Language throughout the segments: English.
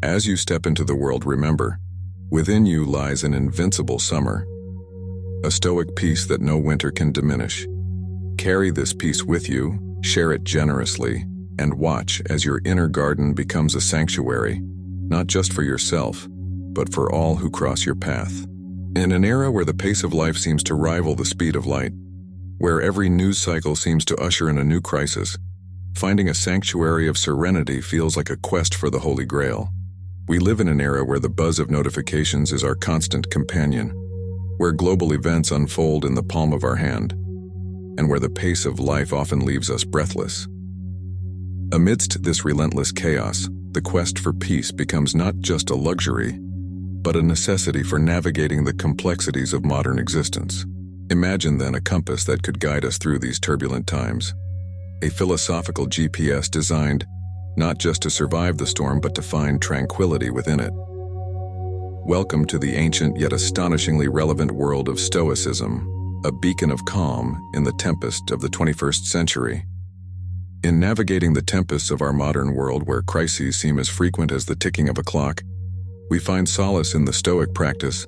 As you step into the world, remember, within you lies an invincible summer, a stoic peace that no winter can diminish. Carry this peace with you, share it generously, and watch as your inner garden becomes a sanctuary, not just for yourself, but for all who cross your path. In an era where the pace of life seems to rival the speed of light, where every news cycle seems to usher in a new crisis, finding a sanctuary of serenity feels like a quest for the Holy Grail. We live in an era where the buzz of notifications is our constant companion, where global events unfold in the palm of our hand, and where the pace of life often leaves us breathless. Amidst this relentless chaos, the quest for peace becomes not just a luxury, but a necessity for navigating the complexities of modern existence. Imagine then a compass that could guide us through these turbulent times, a philosophical GPS designed not just to survive the storm but to find tranquility within it. Welcome to the ancient yet astonishingly relevant world of Stoicism, a beacon of calm in the tempest of the 21st century. In navigating the tempests of our modern world where crises seem as frequent as the ticking of a clock, we find solace in the Stoic practice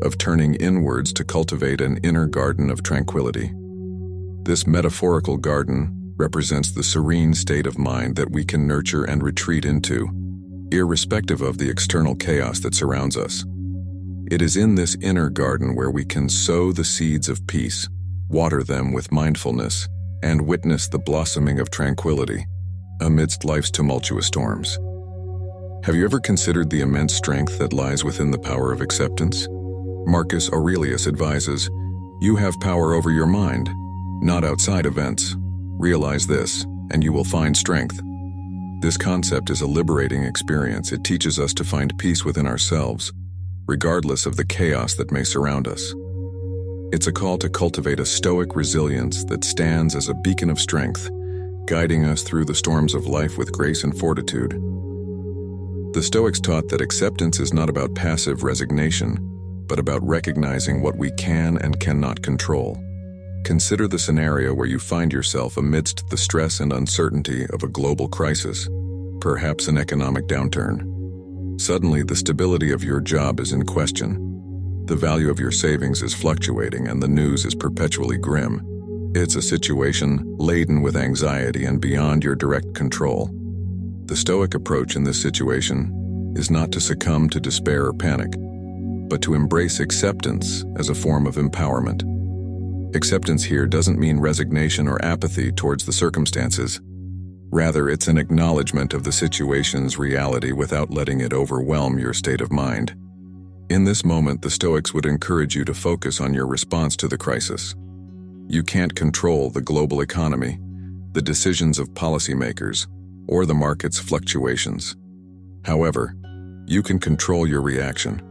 of turning inwards to cultivate an inner garden of tranquility. This metaphorical garden represents the serene state of mind that we can nurture and retreat into, irrespective of the external chaos that surrounds us. It is in this inner garden where we can sow the seeds of peace, water them with mindfulness, and witness the blossoming of tranquility amidst life's tumultuous storms. Have you ever considered the immense strength that lies within the power of acceptance? Marcus Aurelius advises, "You have power over your mind, not outside events. Realize this, and you will find strength." This concept is a liberating experience. It teaches us to find peace within ourselves, regardless of the chaos that may surround us. It's a call to cultivate a stoic resilience that stands as a beacon of strength, guiding us through the storms of life with grace and fortitude. The Stoics taught that acceptance is not about passive resignation, but about recognizing what we can and cannot control. Consider the scenario where you find yourself amidst the stress and uncertainty of a global crisis, perhaps an economic downturn. Suddenly, the stability of your job is in question. The value of your savings is fluctuating and the news is perpetually grim. It's a situation laden with anxiety and beyond your direct control. The Stoic approach in this situation is not to succumb to despair or panic, but to embrace acceptance as a form of empowerment. Acceptance here doesn't mean resignation or apathy towards the circumstances. Rather, it's an acknowledgement of the situation's reality without letting it overwhelm your state of mind. In this moment, the Stoics would encourage you to focus on your response to the crisis. You can't control the global economy, the decisions of policymakers, or the market's fluctuations. However, you can control your reaction.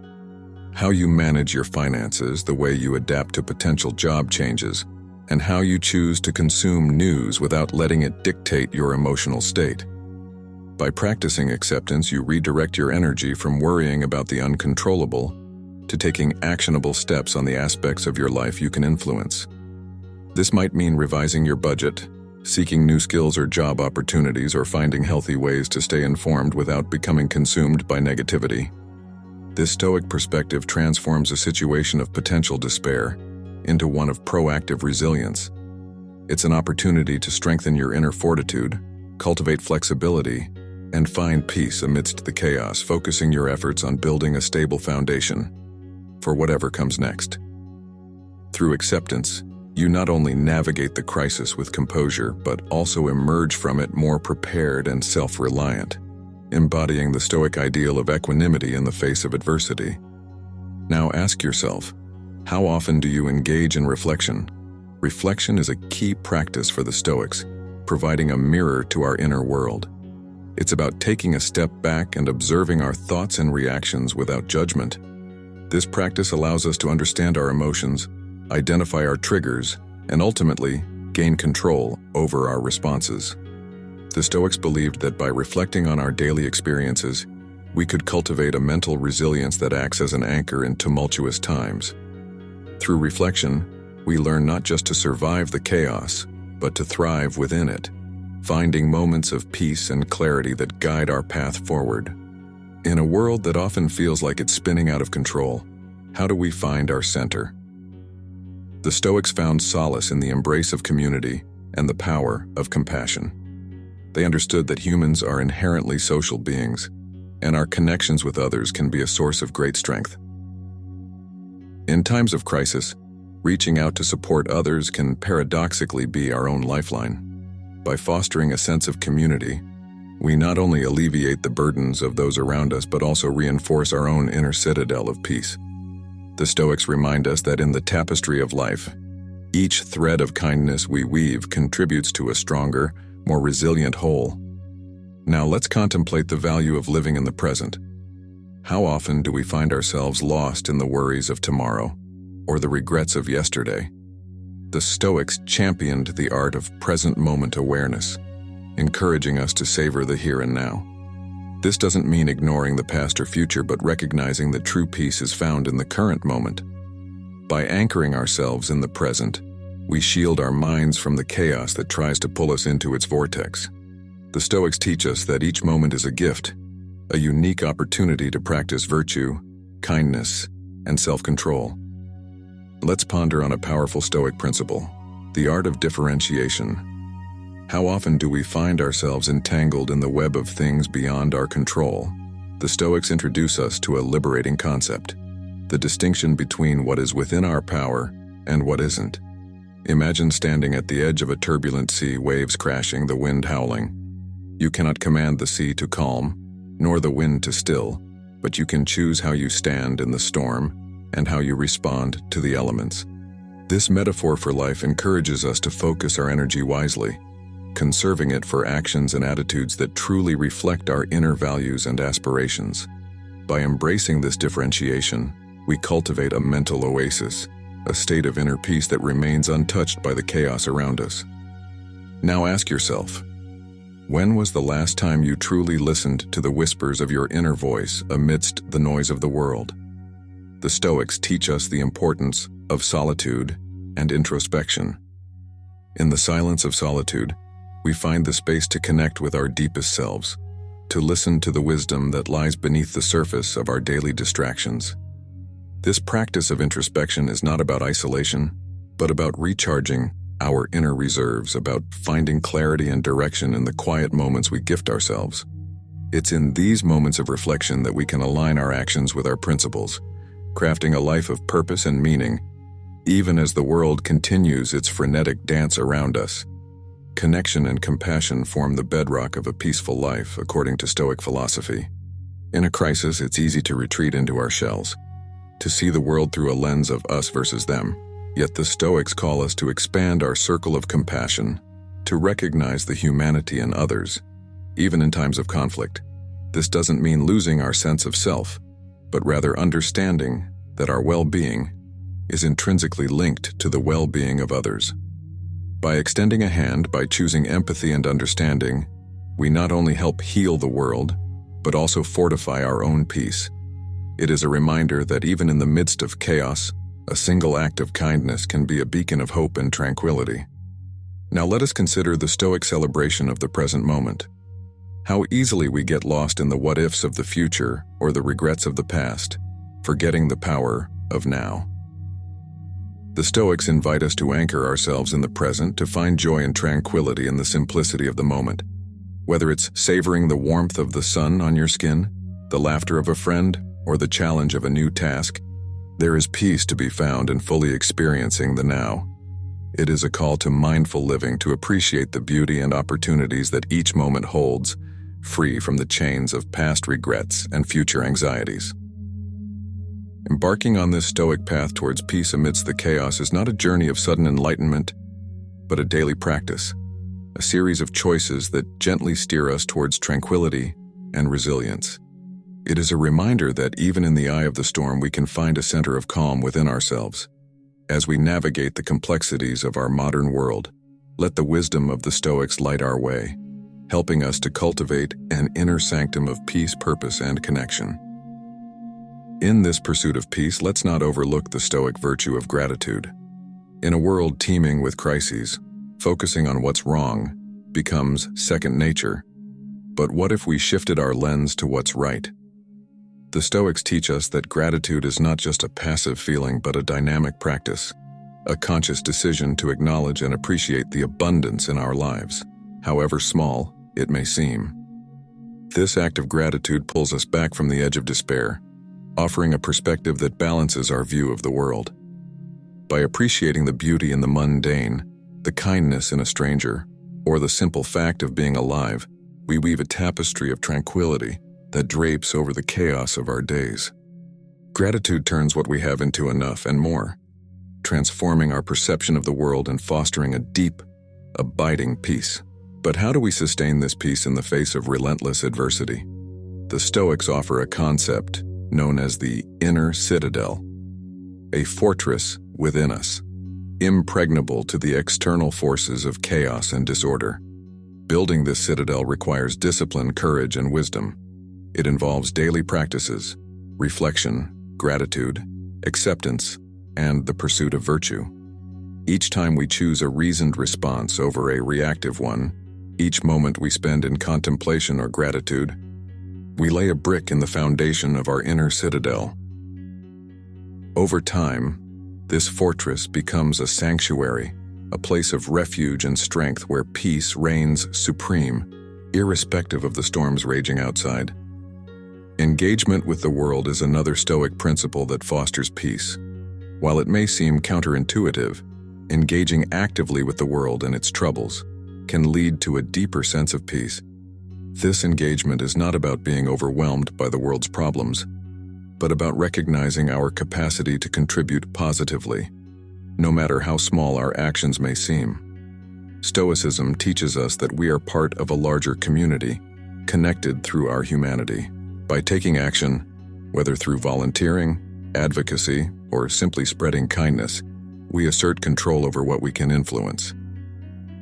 How you manage your finances, the way you adapt to potential job changes, and how you choose to consume news without letting it dictate your emotional state. By practicing acceptance, you redirect your energy from worrying about the uncontrollable to taking actionable steps on the aspects of your life you can influence. This might mean revising your budget, seeking new skills or job opportunities, or finding healthy ways to stay informed without becoming consumed by negativity. This Stoic perspective transforms a situation of potential despair into one of proactive resilience. It's an opportunity to strengthen your inner fortitude, cultivate flexibility, and find peace amidst the chaos, focusing your efforts on building a stable foundation for whatever comes next. Through acceptance, you not only navigate the crisis with composure, but also emerge from it more prepared and self-reliant, embodying the Stoic ideal of equanimity in the face of adversity. Now ask yourself, how often do you engage in reflection? Reflection is a key practice for the Stoics, providing a mirror to our inner world. It's about taking a step back and observing our thoughts and reactions without judgment. This practice allows us to understand our emotions, identify our triggers, and ultimately gain control over our responses. The Stoics believed that by reflecting on our daily experiences, we could cultivate a mental resilience that acts as an anchor in tumultuous times. Through reflection, we learn not just to survive the chaos, but to thrive within it, finding moments of peace and clarity that guide our path forward. In a world that often feels like it's spinning out of control, how do we find our center? The Stoics found solace in the embrace of community and the power of compassion. They understood that humans are inherently social beings, and our connections with others can be a source of great strength. In times of crisis, reaching out to support others can paradoxically be our own lifeline. By fostering a sense of community, we not only alleviate the burdens of those around us but also reinforce our own inner citadel of peace. The Stoics remind us that in the tapestry of life, each thread of kindness we weave contributes to a stronger, more resilient whole. Now let's contemplate the value of living in the present. How often do we find ourselves lost in the worries of tomorrow or the regrets of yesterday? The Stoics championed the art of present moment awareness, encouraging us to savor the here and now. This doesn't mean ignoring the past or future, but recognizing that true peace is found in the current moment. By anchoring ourselves in the present, we shield our minds from the chaos that tries to pull us into its vortex. The Stoics teach us that each moment is a gift, a unique opportunity to practice virtue, kindness, and self-control. Let's ponder on a powerful Stoic principle, the art of differentiation. How often do we find ourselves entangled in the web of things beyond our control? The Stoics introduce us to a liberating concept, the distinction between what is within our power and what isn't. Imagine standing at the edge of a turbulent sea, waves crashing, the wind howling. You cannot command the sea to calm, nor the wind to still, but you can choose how you stand in the storm and how you respond to the elements. This metaphor for life encourages us to focus our energy wisely, conserving it for actions and attitudes that truly reflect our inner values and aspirations. By embracing this differentiation, we cultivate a mental oasis, a state of inner peace that remains untouched by the chaos around us. Now ask yourself, when was the last time you truly listened to the whispers of your inner voice amidst the noise of the world? The Stoics teach us the importance of solitude and introspection. In the silence of solitude, we find the space to connect with our deepest selves, to listen to the wisdom that lies beneath the surface of our daily distractions. This practice of introspection is not about isolation, but about recharging our inner reserves, about finding clarity and direction in the quiet moments we gift ourselves. It's in these moments of reflection that we can align our actions with our principles, crafting a life of purpose and meaning, even as the world continues its frenetic dance around us. Connection and compassion form the bedrock of a peaceful life, according to Stoic philosophy. In a crisis, it's easy to retreat into our shells, to see the world through a lens of us versus them. Yet the Stoics call us to expand our circle of compassion, to recognize the humanity in others, even in times of conflict. This doesn't mean losing our sense of self, but rather understanding that our well-being is intrinsically linked to the well-being of others. By extending a hand, by choosing empathy and understanding, we not only help heal the world, but also fortify our own peace. It is a reminder that even in the midst of chaos, a single act of kindness can be a beacon of hope and tranquility. Now let us consider the Stoic celebration of the present moment. How easily we get lost in the what-ifs of the future or the regrets of the past, forgetting the power of now. The Stoics invite us to anchor ourselves in the present, to find joy and tranquility in the simplicity of the moment. Whether it's savoring the warmth of the sun on your skin, the laughter of a friend, or the challenge of a new task, there is peace to be found in fully experiencing the now. It is a call to mindful living, to appreciate the beauty and opportunities that each moment holds, free from the chains of past regrets and future anxieties. Embarking on this Stoic path towards peace amidst the chaos is not a journey of sudden enlightenment, but a daily practice, a series of choices that gently steer us towards tranquility and resilience. It is a reminder that even in the eye of the storm, we can find a center of calm within ourselves. As we navigate the complexities of our modern world, let the wisdom of the Stoics light our way, helping us to cultivate an inner sanctum of peace, purpose, and connection. In this pursuit of peace, let's not overlook the Stoic virtue of gratitude. In a world teeming with crises, focusing on what's wrong becomes second nature. But what if we shifted our lens to what's right? The Stoics teach us that gratitude is not just a passive feeling but a dynamic practice, a conscious decision to acknowledge and appreciate the abundance in our lives, however small it may seem. This act of gratitude pulls us back from the edge of despair, offering a perspective that balances our view of the world. By appreciating the beauty in the mundane, the kindness in a stranger, or the simple fact of being alive, we weave a tapestry of tranquility that drapes over the chaos of our days. Gratitude turns what we have into enough and more, transforming our perception of the world and fostering a deep, abiding peace. But how do we sustain this peace in the face of relentless adversity? The Stoics offer a concept known as the inner citadel, a fortress within us, impregnable to the external forces of chaos and disorder. Building this citadel requires discipline, courage, and wisdom. It involves daily practices, reflection, gratitude, acceptance, and the pursuit of virtue. Each time we choose a reasoned response over a reactive one, each moment we spend in contemplation or gratitude, we lay a brick in the foundation of our inner citadel. Over time, this fortress becomes a sanctuary, a place of refuge and strength where peace reigns supreme, irrespective of the storms raging outside. Engagement with the world is another Stoic principle that fosters peace. While it may seem counterintuitive, engaging actively with the world and its troubles can lead to a deeper sense of peace. This engagement is not about being overwhelmed by the world's problems, but about recognizing our capacity to contribute positively, no matter how small our actions may seem. Stoicism teaches us that we are part of a larger community, connected through our humanity. By taking action, whether through volunteering, advocacy, or simply spreading kindness, we assert control over what we can influence.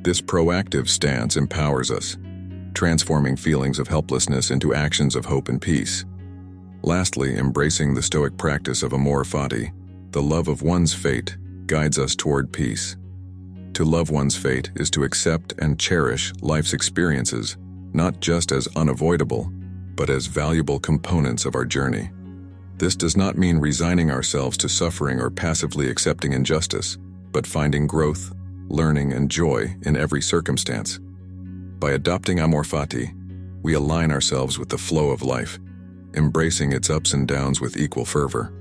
This proactive stance empowers us, transforming feelings of helplessness into actions of hope and peace. Lastly, embracing the Stoic practice of amor fati, the love of one's fate, guides us toward peace. To love one's fate is to accept and cherish life's experiences, not just as unavoidable, but as valuable components of our journey. This does not mean resigning ourselves to suffering or passively accepting injustice, but finding growth, learning, and joy in every circumstance. By adopting amor fati, we align ourselves with the flow of life, embracing its ups and downs with equal fervor.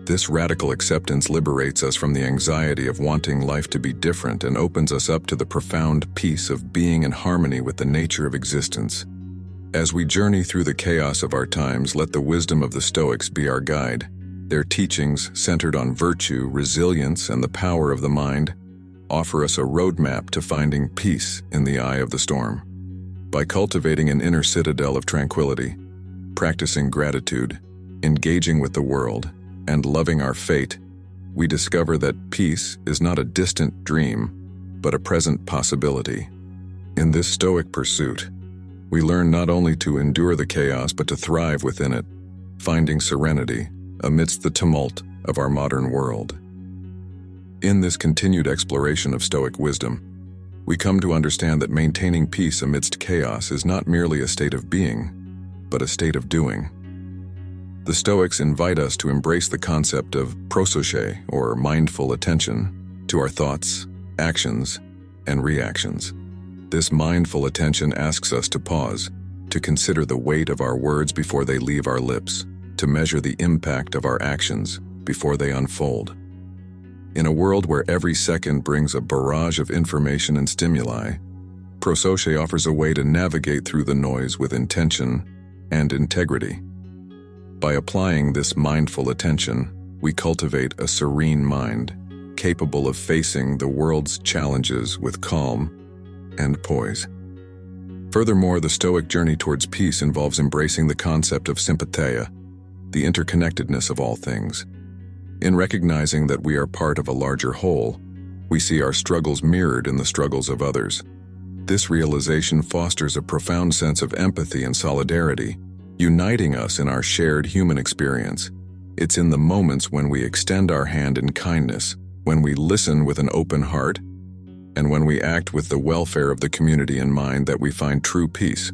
This radical acceptance liberates us from the anxiety of wanting life to be different and opens us up to the profound peace of being in harmony with the nature of existence. As we journey through the chaos of our times, let the wisdom of the Stoics be our guide. Their teachings, centered on virtue, resilience, and the power of the mind, offer us a roadmap to finding peace in the eye of the storm. By cultivating an inner citadel of tranquility, practicing gratitude, engaging with the world, and loving our fate, we discover that peace is not a distant dream, but a present possibility. In this Stoic pursuit, we learn not only to endure the chaos but to thrive within it, finding serenity amidst the tumult of our modern world. In this continued exploration of Stoic wisdom, we come to understand that maintaining peace amidst chaos is not merely a state of being, but a state of doing. The Stoics invite us to embrace the concept of Prosoche, or mindful attention, to our thoughts, actions, and reactions. This mindful attention asks us to pause, to consider the weight of our words before they leave our lips, to measure the impact of our actions before they unfold. In a world where every second brings a barrage of information and stimuli, Prosoche offers a way to navigate through the noise with intention and integrity. By applying this mindful attention, we cultivate a serene mind, capable of facing the world's challenges with calm and poise. Furthermore, the Stoic journey towards peace involves embracing the concept of sympatheia, the interconnectedness of all things. In recognizing that we are part of a larger whole, we see our struggles mirrored in the struggles of others. This realization fosters a profound sense of empathy and solidarity, uniting us in our shared human experience. It's in the moments when we extend our hand in kindness, when we listen with an open heart, and when we act with the welfare of the community in mind that we find true peace.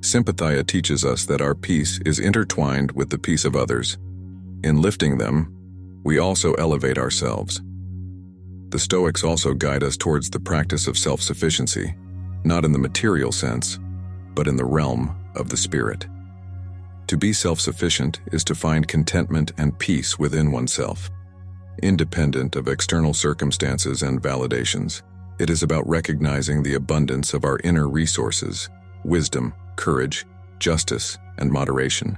Sympathia teaches us that our peace is intertwined with the peace of others. In lifting them, we also elevate ourselves. The Stoics also guide us towards the practice of self-sufficiency, not in the material sense, but in the realm of the spirit. To be self-sufficient is to find contentment and peace within oneself, independent of external circumstances and validations. It is about recognizing the abundance of our inner resources, wisdom, courage, justice, and moderation,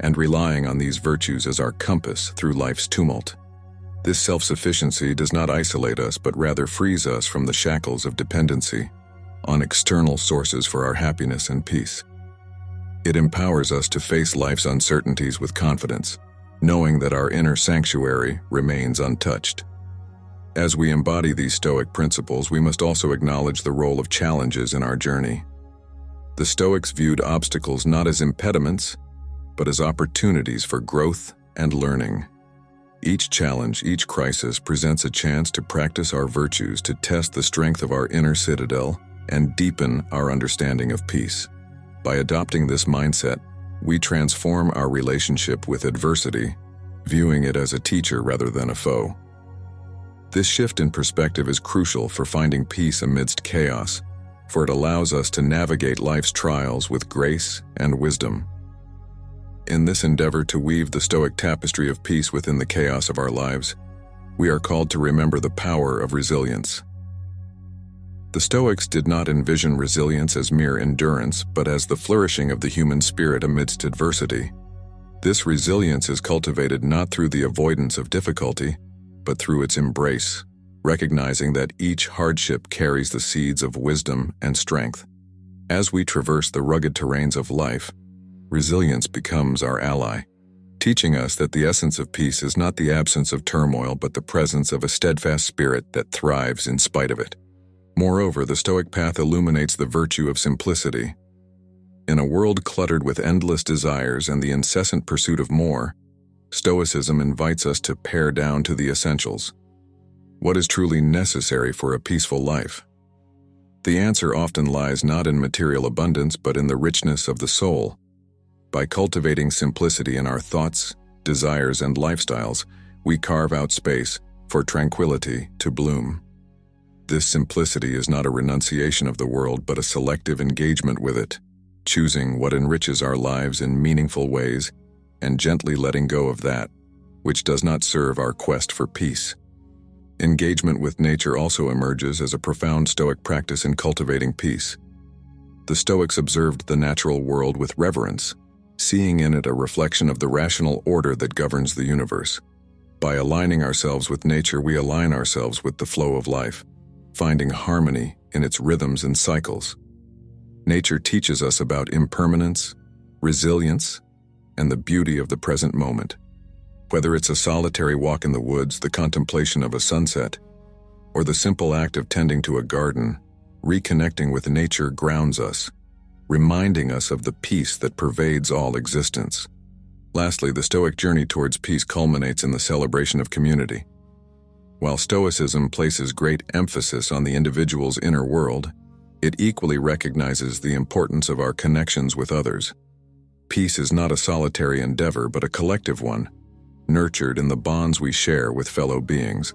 and relying on these virtues as our compass through life's tumult. This self-sufficiency does not isolate us, but rather frees us from the shackles of dependency on external sources for our happiness and peace. It empowers us to face life's uncertainties with confidence, knowing that our inner sanctuary remains untouched. As we embody these Stoic principles, we must also acknowledge the role of challenges in our journey. The Stoics viewed obstacles not as impediments, but as opportunities for growth and learning. Each challenge, each crisis presents a chance to practice our virtues, to test the strength of our inner citadel, and deepen our understanding of peace. By adopting this mindset, we transform our relationship with adversity, viewing it as a teacher rather than a foe. This shift in perspective is crucial for finding peace amidst chaos, for it allows us to navigate life's trials with grace and wisdom. In this endeavor to weave the Stoic tapestry of peace within the chaos of our lives, we are called to remember the power of resilience. The Stoics did not envision resilience as mere endurance, but as the flourishing of the human spirit amidst adversity. This resilience is cultivated not through the avoidance of difficulty, but through its embrace, recognizing that each hardship carries the seeds of wisdom and strength. As we traverse the rugged terrains of life, resilience becomes our ally, teaching us that the essence of peace is not the absence of turmoil, but the presence of a steadfast spirit that thrives in spite of it. Moreover, the Stoic path illuminates the virtue of simplicity. In a world cluttered with endless desires and the incessant pursuit of more, Stoicism invites us to pare down to the essentials. What is truly necessary for a peaceful life? The answer often lies not in material abundance, but in the richness of the soul. By cultivating simplicity in our thoughts, desires, and lifestyles, we carve out space for tranquility to bloom. This simplicity is not a renunciation of the world, but a selective engagement with it, choosing what enriches our lives in meaningful ways and gently letting go of that which does not serve our quest for peace. Engagement with nature also emerges as a profound Stoic practice in cultivating peace. The Stoics observed the natural world with reverence, seeing in it a reflection of the rational order that governs the universe. By aligning ourselves with nature, we align ourselves with the flow of life, finding harmony in its rhythms and cycles. Nature teaches us about impermanence, resilience, and the beauty of the present moment. Whether it's a solitary walk in the woods, the contemplation of a sunset, or the simple act of tending to a garden, reconnecting with nature grounds us, reminding us of the peace that pervades all existence. Lastly, the Stoic journey towards peace culminates in the celebration of community. While Stoicism places great emphasis on the individual's inner world, it equally recognizes the importance of our connections with others. Peace is not a solitary endeavor, but a collective one, nurtured in the bonds we share with fellow beings.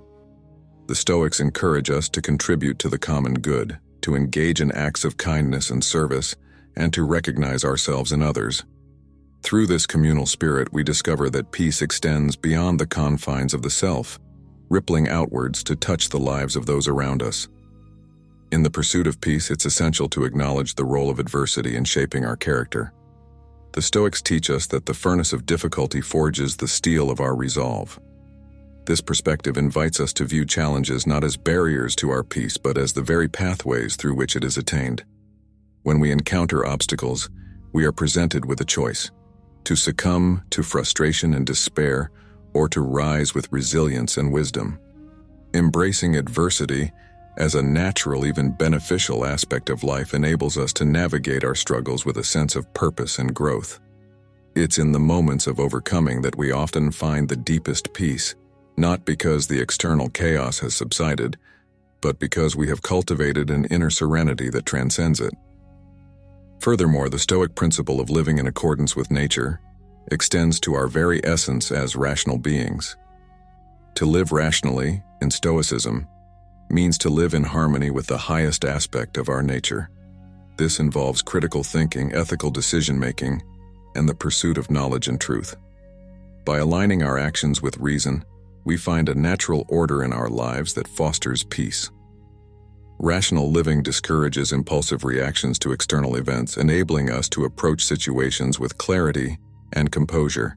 The Stoics encourage us to contribute to the common good, to engage in acts of kindness and service, and to recognize ourselves in others. Through this communal spirit, we discover that peace extends beyond the confines of the self, rippling outwards to touch the lives of those around us. In the pursuit of peace, it's essential to acknowledge the role of adversity in shaping our character. The Stoics teach us that the furnace of difficulty forges the steel of our resolve. This perspective invites us to view challenges not as barriers to our peace, but as the very pathways through which it is attained. When we encounter obstacles, we are presented with a choice: to succumb to frustration and despair, or to rise with resilience and wisdom. Embracing adversity as a natural, even beneficial aspect of life enables us to navigate our struggles with a sense of purpose and growth. It's in the moments of overcoming that we often find the deepest peace, not because the external chaos has subsided, but because we have cultivated an inner serenity that transcends it. Furthermore, the Stoic principle of living in accordance with nature extends to our very essence as rational beings. To live rationally, in Stoicism, means to live in harmony with the highest aspect of our nature. This involves critical thinking, ethical decision-making, and the pursuit of knowledge and truth. By aligning our actions with reason, we find a natural order in our lives that fosters peace. Rational living discourages impulsive reactions to external events, enabling us to approach situations with clarity and composure.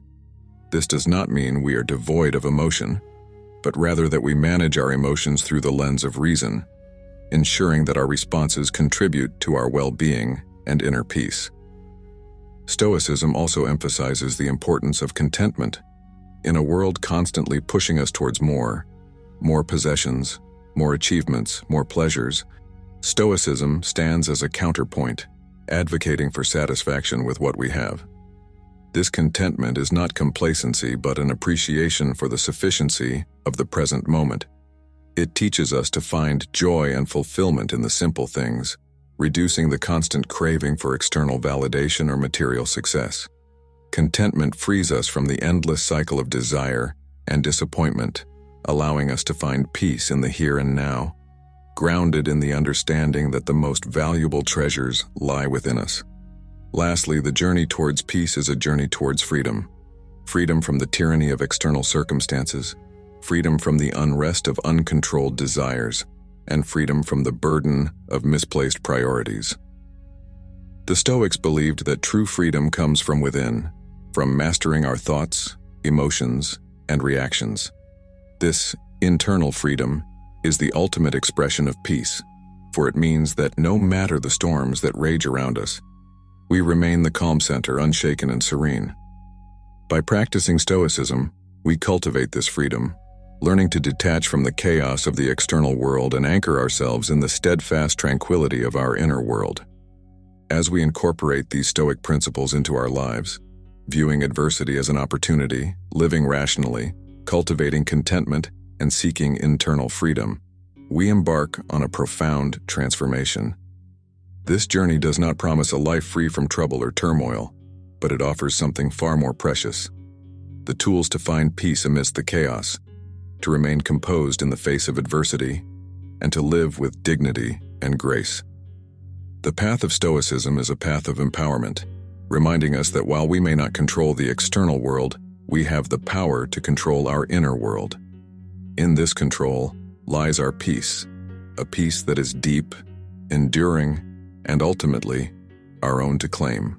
This does not mean we are devoid of emotion, but rather that we manage our emotions through the lens of reason, ensuring that our responses contribute to our well-being and inner peace. Stoicism also emphasizes the importance of contentment. In a world constantly pushing us towards more possessions, more achievements, more pleasures, Stoicism stands as a counterpoint, advocating for satisfaction with what we have. This contentment is not complacency, but an appreciation for the sufficiency of the present moment. It teaches us to find joy and fulfillment in the simple things, reducing the constant craving for external validation or material success. Contentment frees us from the endless cycle of desire and disappointment, allowing us to find peace in the here and now, grounded in the understanding that the most valuable treasures lie within us. Lastly, the journey towards peace is a journey towards freedom. Freedom from the tyranny of external circumstances, freedom from the unrest of uncontrolled desires, and freedom from the burden of misplaced priorities. The Stoics believed that true freedom comes from within, from mastering our thoughts, emotions, and reactions. This internal freedom is the ultimate expression of peace, for it means that no matter the storms that rage around us, we remain the calm center, unshaken and serene. By practicing Stoicism, we cultivate this freedom, learning to detach from the chaos of the external world and anchor ourselves in the steadfast tranquility of our inner world. As we incorporate these Stoic principles into our lives, viewing adversity as an opportunity, living rationally, cultivating contentment, and seeking internal freedom, we embark on a profound transformation. This journey does not promise a life free from trouble or turmoil, but it offers something far more precious: the tools to find peace amidst the chaos, to remain composed in the face of adversity, and to live with dignity and grace. The path of Stoicism is a path of empowerment, reminding us that while we may not control the external world, we have the power to control our inner world. In this control lies our peace, a peace that is deep, enduring, and ultimately our own to claim.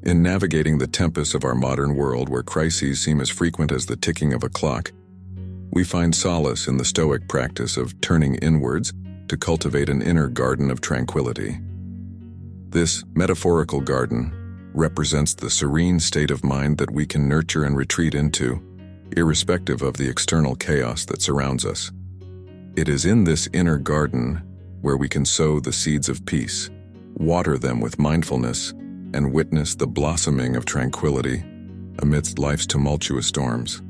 In navigating the tempests of our modern world, where crises seem as frequent as the ticking of a clock, we find solace in the Stoic practice of turning inwards to cultivate an inner garden of tranquility. This metaphorical garden represents the serene state of mind that we can nurture and retreat into, irrespective of the external chaos that surrounds us. It is in this inner garden where we can sow the seeds of peace, water them with mindfulness, and witness the blossoming of tranquility amidst life's tumultuous storms.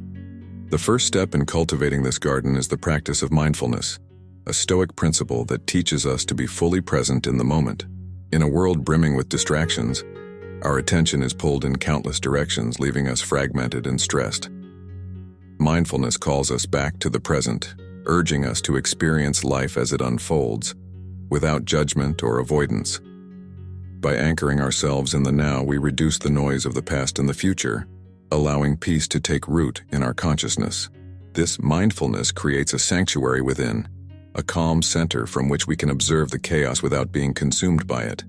The first step in cultivating this garden is the practice of mindfulness, a Stoic principle that teaches us to be fully present in the moment. In a world brimming with distractions, our attention is pulled in countless directions, leaving us fragmented and stressed. Mindfulness calls us back to the present, urging us to experience life as it unfolds, without judgment or avoidance. By anchoring ourselves in the now, we reduce the noise of the past and the future, allowing peace to take root in our consciousness. This mindfulness creates a sanctuary within, a calm center from which we can observe the chaos without being consumed by it.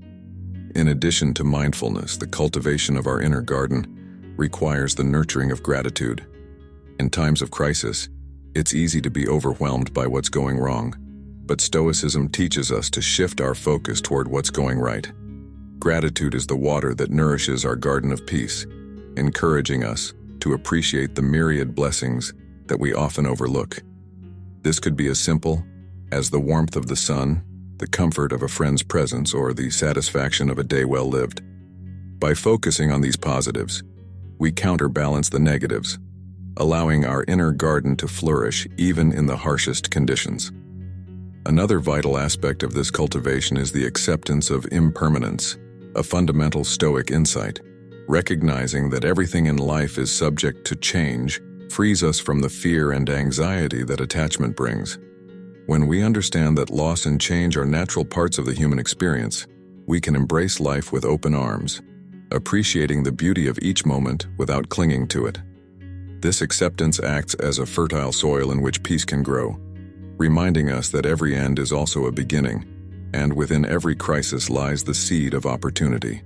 In addition to mindfulness, the cultivation of our inner garden requires the nurturing of gratitude. In times of crisis, it's easy to be overwhelmed by what's going wrong, but Stoicism teaches us to shift our focus toward what's going right. Gratitude is the water that nourishes our garden of peace, encouraging us to appreciate the myriad blessings that we often overlook. This could be as simple as the warmth of the sun, the comfort of a friend's presence, or the satisfaction of a day well lived. By focusing on these positives, we counterbalance the negatives, allowing our inner garden to flourish even in the harshest conditions. Another vital aspect of this cultivation is the acceptance of impermanence, a fundamental Stoic insight. Recognizing that everything in life is subject to change frees us from the fear and anxiety that attachment brings. When we understand that loss and change are natural parts of the human experience, we can embrace life with open arms, appreciating the beauty of each moment without clinging to it. This acceptance acts as a fertile soil in which peace can grow, reminding us that every end is also a beginning, and within every crisis lies the seed of opportunity.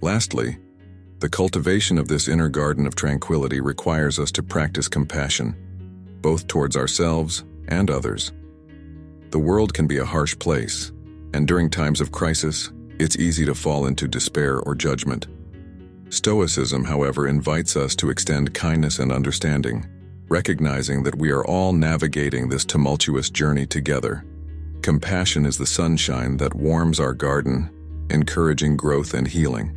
Lastly, the cultivation of this inner garden of tranquility requires us to practice compassion, both towards ourselves and others. The world can be a harsh place, and during times of crisis, it's easy to fall into despair or judgment. Stoicism, however, invites us to extend kindness and understanding, recognizing that we are all navigating this tumultuous journey together. Compassion is the sunshine that warms our garden, encouraging growth and healing.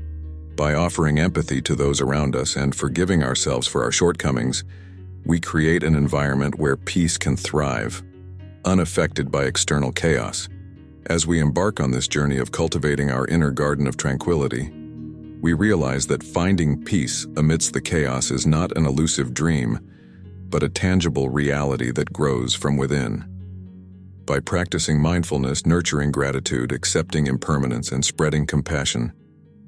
By offering empathy to those around us and forgiving ourselves for our shortcomings, we create an environment where peace can thrive, unaffected by external chaos. As we embark on this journey of cultivating our inner garden of tranquility, we realize that finding peace amidst the chaos is not an elusive dream, but a tangible reality that grows from within. By practicing mindfulness, nurturing gratitude, accepting impermanence, and spreading compassion,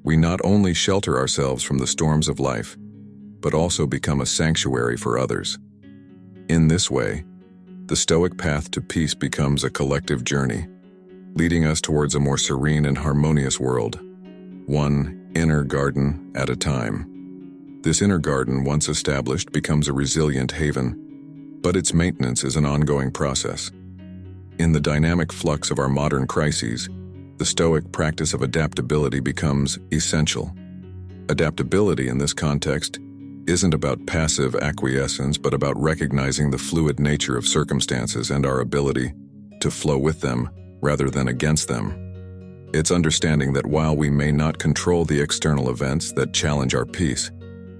we not only shelter ourselves from the storms of life, but also become a sanctuary for others. In this way, the Stoic path to peace becomes a collective journey, leading us towards a more serene and harmonious world, one inner garden at a time. This inner garden, once established, becomes a resilient haven, but its maintenance is an ongoing process. In the dynamic flux of our modern crises, the Stoic practice of adaptability becomes essential. Adaptability in this context isn't about passive acquiescence, but about recognizing the fluid nature of circumstances and our ability to flow with them rather than against them. It's understanding that while we may not control the external events that challenge our peace,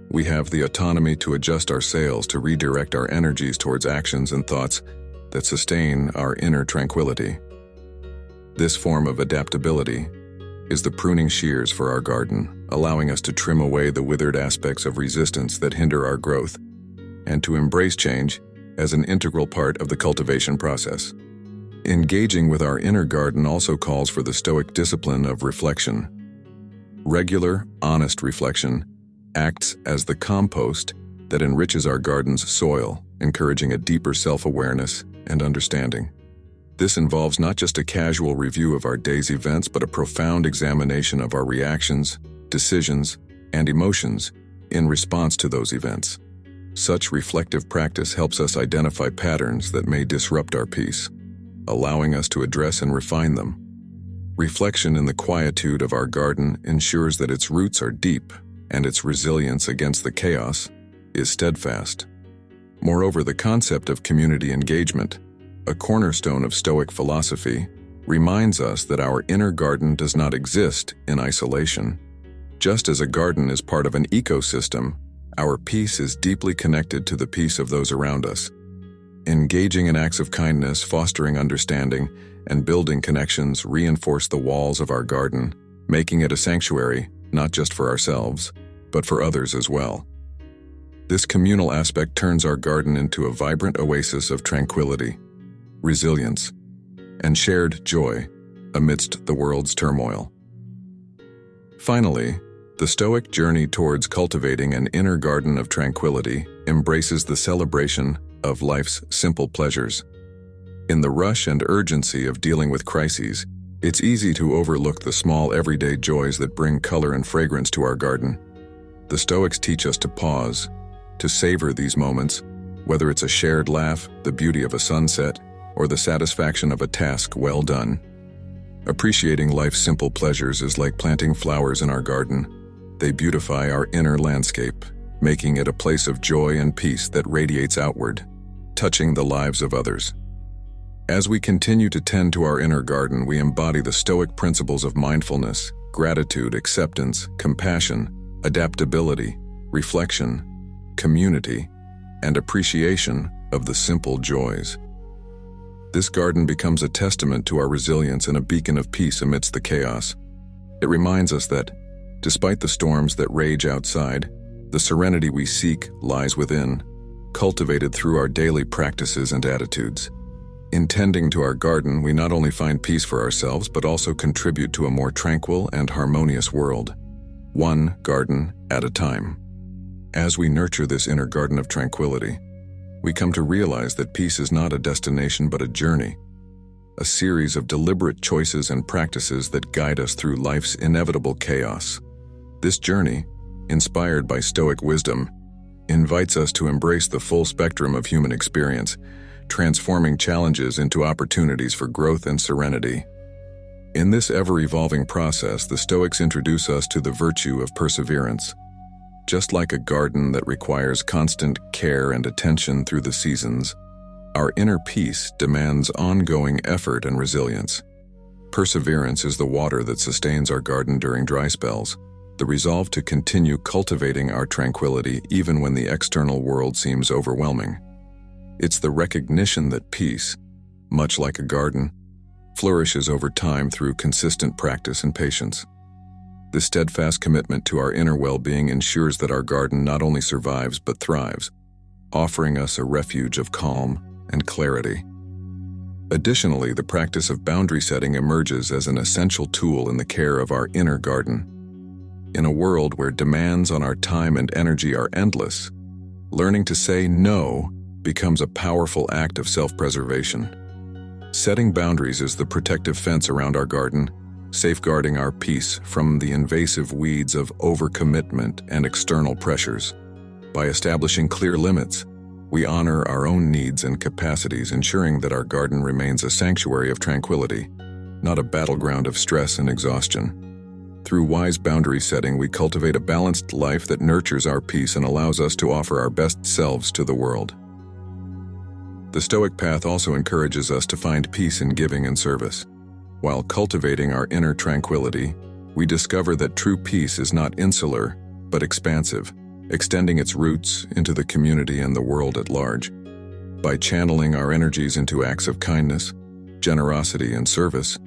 we have the autonomy to adjust our sails, to redirect our energies towards actions and thoughts that sustain our inner tranquility. This form of adaptability is the pruning shears for our garden, allowing us to trim away the withered aspects of resistance that hinder our growth, and to embrace change as an integral part of the cultivation process. Engaging with our inner garden also calls for the Stoic discipline of reflection. Regular, honest reflection acts as the compost that enriches our garden's soil, encouraging a deeper self-awareness and understanding. This involves not just a casual review of our day's events, but a profound examination of our reactions, decisions, and emotions in response to those events. Such reflective practice helps us identify patterns that may disrupt our peace, allowing us to address and refine them. Reflection in the quietude of our garden ensures that its roots are deep and its resilience against the chaos is steadfast. Moreover, the concept of community engagement, a cornerstone of Stoic philosophy, reminds us that our inner garden does not exist in isolation. Just as a garden is part of an ecosystem, our peace is deeply connected to the peace of those around us. Engaging in acts of kindness, fostering understanding, and building connections reinforce the walls of our garden, making it a sanctuary not just for ourselves, but for others as well. This communal aspect turns our garden into a vibrant oasis of tranquility, resilience, and shared joy amidst the world's turmoil. Finally, the Stoic journey towards cultivating an inner garden of tranquility embraces the celebration of life's simple pleasures. In the rush and urgency of dealing with crises, it's easy to overlook the small everyday joys that bring color and fragrance to our garden. The Stoics teach us to pause, to savor these moments, whether it's a shared laugh, the beauty of a sunset, or the satisfaction of a task well done. Appreciating life's simple pleasures is like planting flowers in our garden. They beautify our inner landscape, making it a place of joy and peace that radiates outward, touching the lives of others. As we continue to tend to our inner garden, we embody the Stoic principles of mindfulness, gratitude, acceptance, compassion, adaptability, reflection, community, and appreciation of the simple joys. This garden becomes a testament to our resilience and a beacon of peace amidst the chaos. It reminds us that, despite the storms that rage outside, the serenity we seek lies within, cultivated through our daily practices and attitudes. In tending to our garden, we not only find peace for ourselves, but also contribute to a more tranquil and harmonious world, one garden at a time. As we nurture this inner garden of tranquility, we come to realize that peace is not a destination but a journey, a series of deliberate choices and practices that guide us through life's inevitable chaos. This journey, inspired by Stoic wisdom, invites us to embrace the full spectrum of human experience, transforming challenges into opportunities for growth and serenity. In this ever-evolving process, the Stoics introduce us to the virtue of perseverance. Just like a garden that requires constant care and attention through the seasons, our inner peace demands ongoing effort and resilience. Perseverance is the water that sustains our garden during dry spells, the resolve to continue cultivating our tranquility even when the external world seems overwhelming. It's the recognition that peace, much like a garden, flourishes over time through consistent practice and patience. This steadfast commitment to our inner well-being ensures that our garden not only survives but thrives, offering us a refuge of calm and clarity. Additionally, the practice of boundary setting emerges as an essential tool in the care of our inner garden. In a world where demands on our time and energy are endless, learning to say no becomes a powerful act of self-preservation. Setting boundaries is the protective fence around our garden, safeguarding our peace from the invasive weeds of overcommitment and external pressures. By establishing clear limits, we honor our own needs and capacities, ensuring that our garden remains a sanctuary of tranquility, not a battleground of stress and exhaustion. Through wise boundary setting, we cultivate a balanced life that nurtures our peace and allows us to offer our best selves to the world. The Stoic path also encourages us to find peace in giving and service. While cultivating our inner tranquility, we discover that true peace is not insular, but expansive, extending its roots into the community and the world at large. By channeling our energies into acts of kindness, generosity, and service,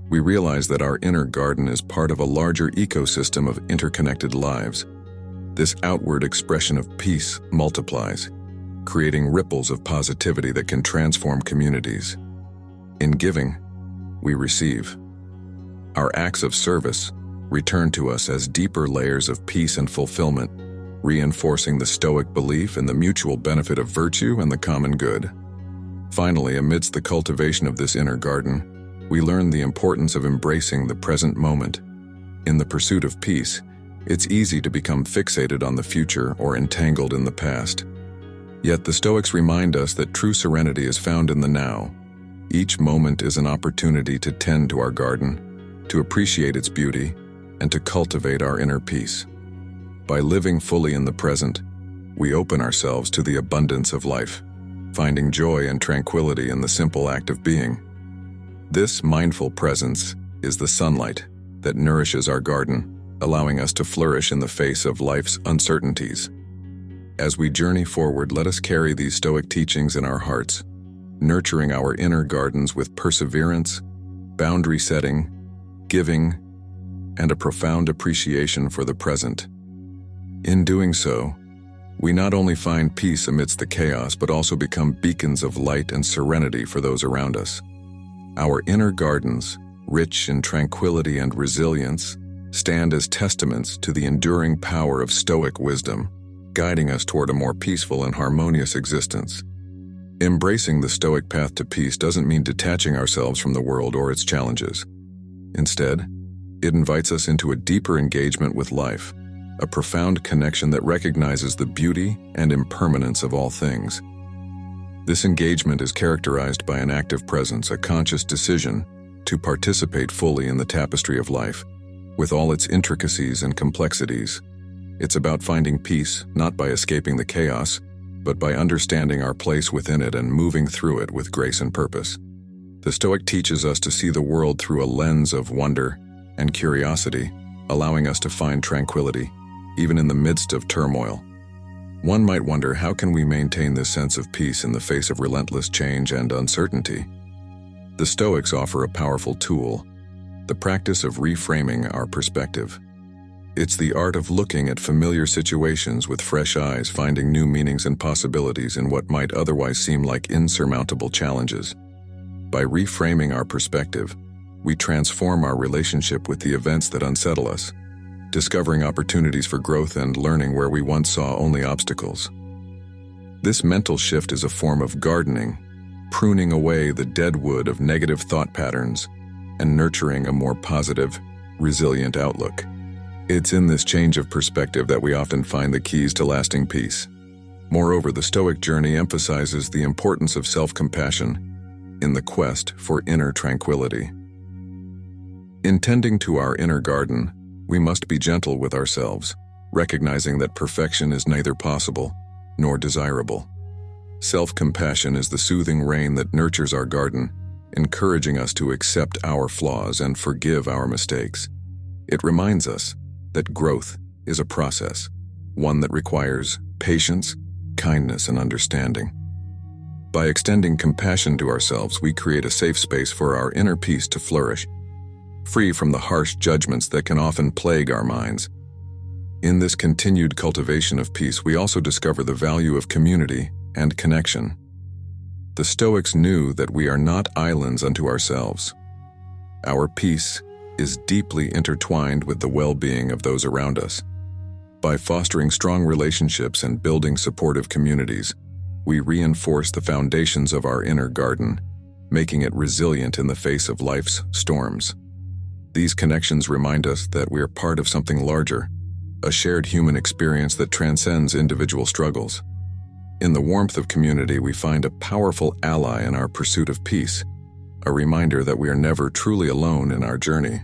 we realize that our inner garden is part of a larger ecosystem of interconnected lives. This outward expression of peace multiplies, creating ripples of positivity that can transform communities. In giving, we receive. Our acts of service return to us as deeper layers of peace and fulfillment, reinforcing the Stoic belief in the mutual benefit of virtue and the common good. Finally, amidst the cultivation of this inner garden, we learn the importance of embracing the present moment. In the pursuit of peace, it's easy to become fixated on the future or entangled in the past. Yet the Stoics remind us that true serenity is found in the now. Each moment is an opportunity to tend to our garden, to appreciate its beauty, and to cultivate our inner peace. By living fully in the present, we open ourselves to the abundance of life, finding joy and tranquility in the simple act of being. This mindful presence is the sunlight that nourishes our garden, allowing us to flourish in the face of life's uncertainties. As we journey forward, let us carry these Stoic teachings in our hearts, nurturing our inner gardens with perseverance, boundary setting, giving, and a profound appreciation for the present. In doing so, we not only find peace amidst the chaos, but also become beacons of light and serenity for those around us. Our inner gardens, rich in tranquility and resilience, stand as testaments to the enduring power of Stoic wisdom, guiding us toward a more peaceful and harmonious existence. Embracing the Stoic path to peace doesn't mean detaching ourselves from the world or its challenges. Instead, it invites us into a deeper engagement with life, a profound connection that recognizes the beauty and impermanence of all things. This engagement is characterized by an active presence, a conscious decision to participate fully in the tapestry of life, with all its intricacies and complexities. It's about finding peace, not by escaping the chaos, but by understanding our place within it and moving through it with grace and purpose. The Stoic teaches us to see the world through a lens of wonder and curiosity, allowing us to find tranquility, even in the midst of turmoil. One might wonder, how can we maintain this sense of peace in the face of relentless change and uncertainty? The Stoics offer a powerful tool: the practice of reframing our perspective. It's the art of looking at familiar situations with fresh eyes, finding new meanings and possibilities in what might otherwise seem like insurmountable challenges. By reframing our perspective, we transform our relationship with the events that unsettle us, discovering opportunities for growth and learning where we once saw only obstacles. This mental shift is a form of gardening, pruning away the dead wood of negative thought patterns and nurturing a more positive, resilient outlook. It's in this change of perspective that we often find the keys to lasting peace. Moreover, the Stoic journey emphasizes the importance of self-compassion in the quest for inner tranquility. In tending to our inner garden, we must be gentle with ourselves, recognizing that perfection is neither possible nor desirable. Self-compassion is the soothing rain that nurtures our garden, encouraging us to accept our flaws and forgive our mistakes. It reminds us that growth is a process, one that requires patience, kindness, and understanding. By extending compassion to ourselves, we create a safe space for our inner peace to flourish, free from the harsh judgments that can often plague our minds. In this continued cultivation of peace, we also discover the value of community and connection. The Stoics knew that we are not islands unto ourselves. Our peace is deeply intertwined with the well-being of those around us. By fostering strong relationships and building supportive communities, we reinforce the foundations of our inner garden, making it resilient in the face of life's storms. These connections remind us that we are part of something larger, a shared human experience that transcends individual struggles. In the warmth of community, we find a powerful ally in our pursuit of peace, a reminder that we are never truly alone in our journey.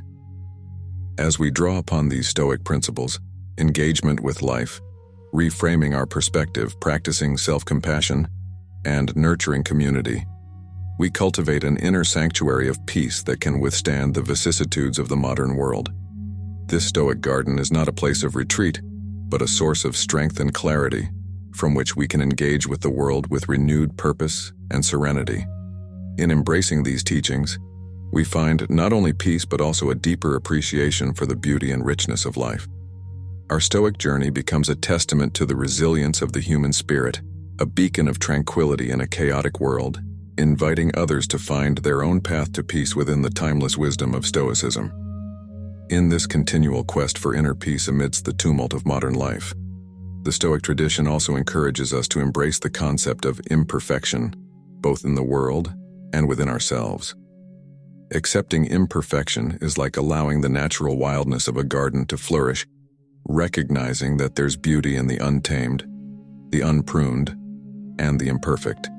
As we draw upon these Stoic principles, engagement with life, reframing our perspective, practicing self-compassion, and nurturing community, we cultivate an inner sanctuary of peace that can withstand the vicissitudes of the modern world. This Stoic garden is not a place of retreat, but a source of strength and clarity, from which we can engage with the world with renewed purpose and serenity. In embracing these teachings, we find not only peace but also a deeper appreciation for the beauty and richness of life. Our Stoic journey becomes a testament to the resilience of the human spirit, a beacon of tranquility in a chaotic world, inviting others to find their own path to peace within the timeless wisdom of Stoicism. In this continual quest for inner peace amidst the tumult of modern life, the Stoic tradition also encourages us to embrace the concept of imperfection, both in the world and within ourselves. Accepting imperfection is like allowing the natural wildness of a garden to flourish, recognizing that there's beauty in the untamed, the unpruned, and the imperfect.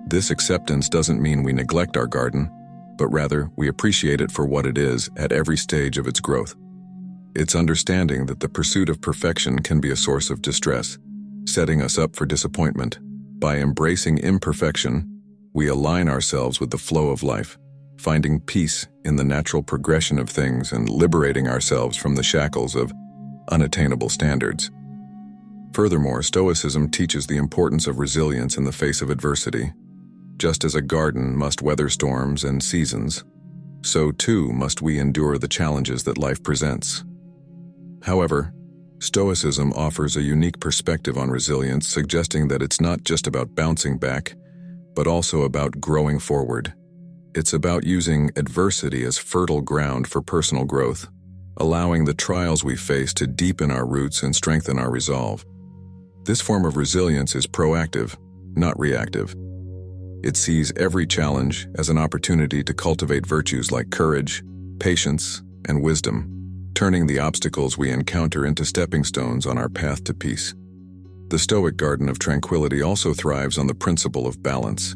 This acceptance doesn't mean we neglect our garden, but rather we appreciate it for what it is at every stage of its growth. It's understanding that the pursuit of perfection can be a source of distress, setting us up for disappointment. By embracing imperfection, we align ourselves with the flow of life, finding peace in the natural progression of things and liberating ourselves from the shackles of unattainable standards. Furthermore, Stoicism teaches the importance of resilience in the face of adversity. Just as a garden must weather storms and seasons, so too must we endure the challenges that life presents. However, Stoicism offers a unique perspective on resilience, suggesting that it's not just about bouncing back, but also about growing forward. It's about using adversity as fertile ground for personal growth, allowing the trials we face to deepen our roots and strengthen our resolve. This form of resilience is proactive, not reactive. It sees every challenge as an opportunity to cultivate virtues like courage, patience, and wisdom, turning the obstacles we encounter into stepping stones on our path to peace. The Stoic garden of tranquility also thrives on the principle of balance.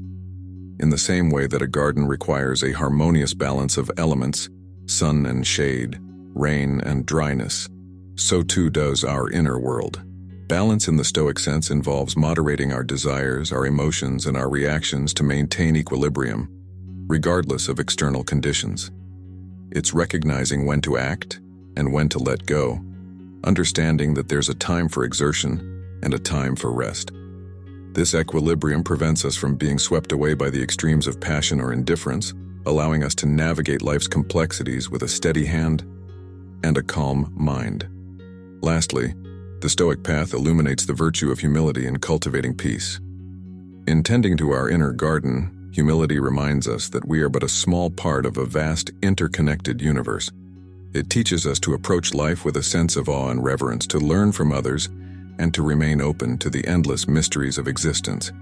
In the same way that a garden requires a harmonious balance of elements, sun and shade, rain and dryness, so too does our inner world. Balance in the Stoic sense involves moderating our desires, our emotions, and our reactions to maintain equilibrium, regardless of external conditions. It's recognizing when to act and when to let go, understanding that there's a time for exertion and a time for rest. This equilibrium prevents us from being swept away by the extremes of passion or indifference, allowing us to navigate life's complexities with a steady hand and a calm mind. Lastly, the Stoic path illuminates the virtue of humility in cultivating peace. In tending to our inner garden, humility reminds us that we are but a small part of a vast, interconnected universe. It teaches us to approach life with a sense of awe and reverence, to learn from others, and to remain open to the endless mysteries of existence.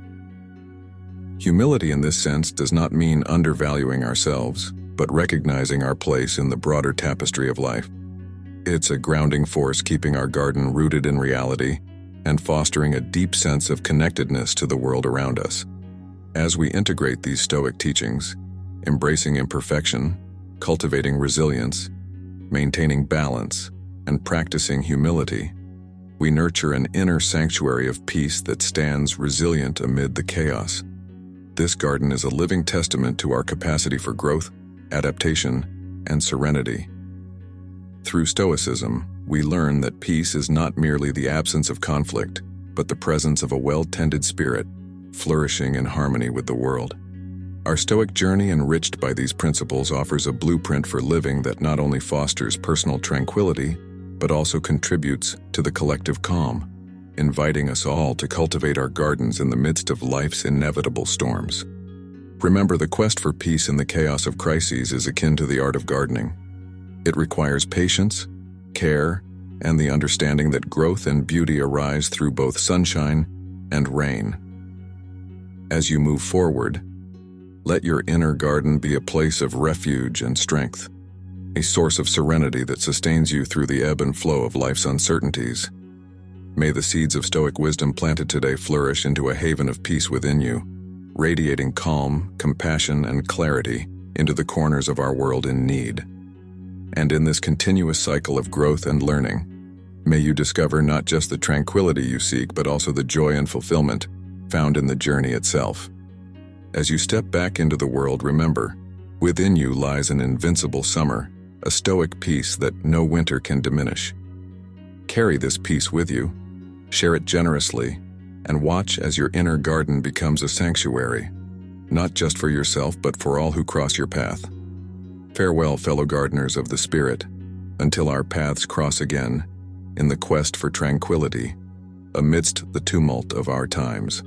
Humility in this sense does not mean undervaluing ourselves, but recognizing our place in the broader tapestry of life. It's a grounding force keeping our garden rooted in reality and fostering a deep sense of connectedness to the world around us. As we integrate these Stoic teachings, embracing imperfection, cultivating resilience, maintaining balance, and practicing humility, we nurture an inner sanctuary of peace that stands resilient amid the chaos. This garden is a living testament to our capacity for growth, adaptation, and serenity. Through Stoicism, we learn that peace is not merely the absence of conflict, but the presence of a well-tended spirit, flourishing in harmony with the world. Our Stoic journey, enriched by these principles, offers a blueprint for living that not only fosters personal tranquility, but also contributes to the collective calm, inviting us all to cultivate our gardens in the midst of life's inevitable storms. Remember, the quest for peace in the chaos of crises is akin to the art of gardening. It requires patience, care, and the understanding that growth and beauty arise through both sunshine and rain. As you move forward, let your inner garden be a place of refuge and strength, a source of serenity that sustains you through the ebb and flow of life's uncertainties. May the seeds of Stoic wisdom planted today flourish into a haven of peace within you, radiating calm, compassion, and clarity into the corners of our world in need. And in this continuous cycle of growth and learning, may you discover not just the tranquility you seek, but also the joy and fulfillment found in the journey itself. As you step back into the world, remember, within you lies an invincible summer, a Stoic peace that no winter can diminish. Carry this peace with you, share it generously, and watch as your inner garden becomes a sanctuary, not just for yourself, but for all who cross your path. Farewell, fellow gardeners of the spirit, until our paths cross again, in the quest for tranquility, amidst the tumult of our times.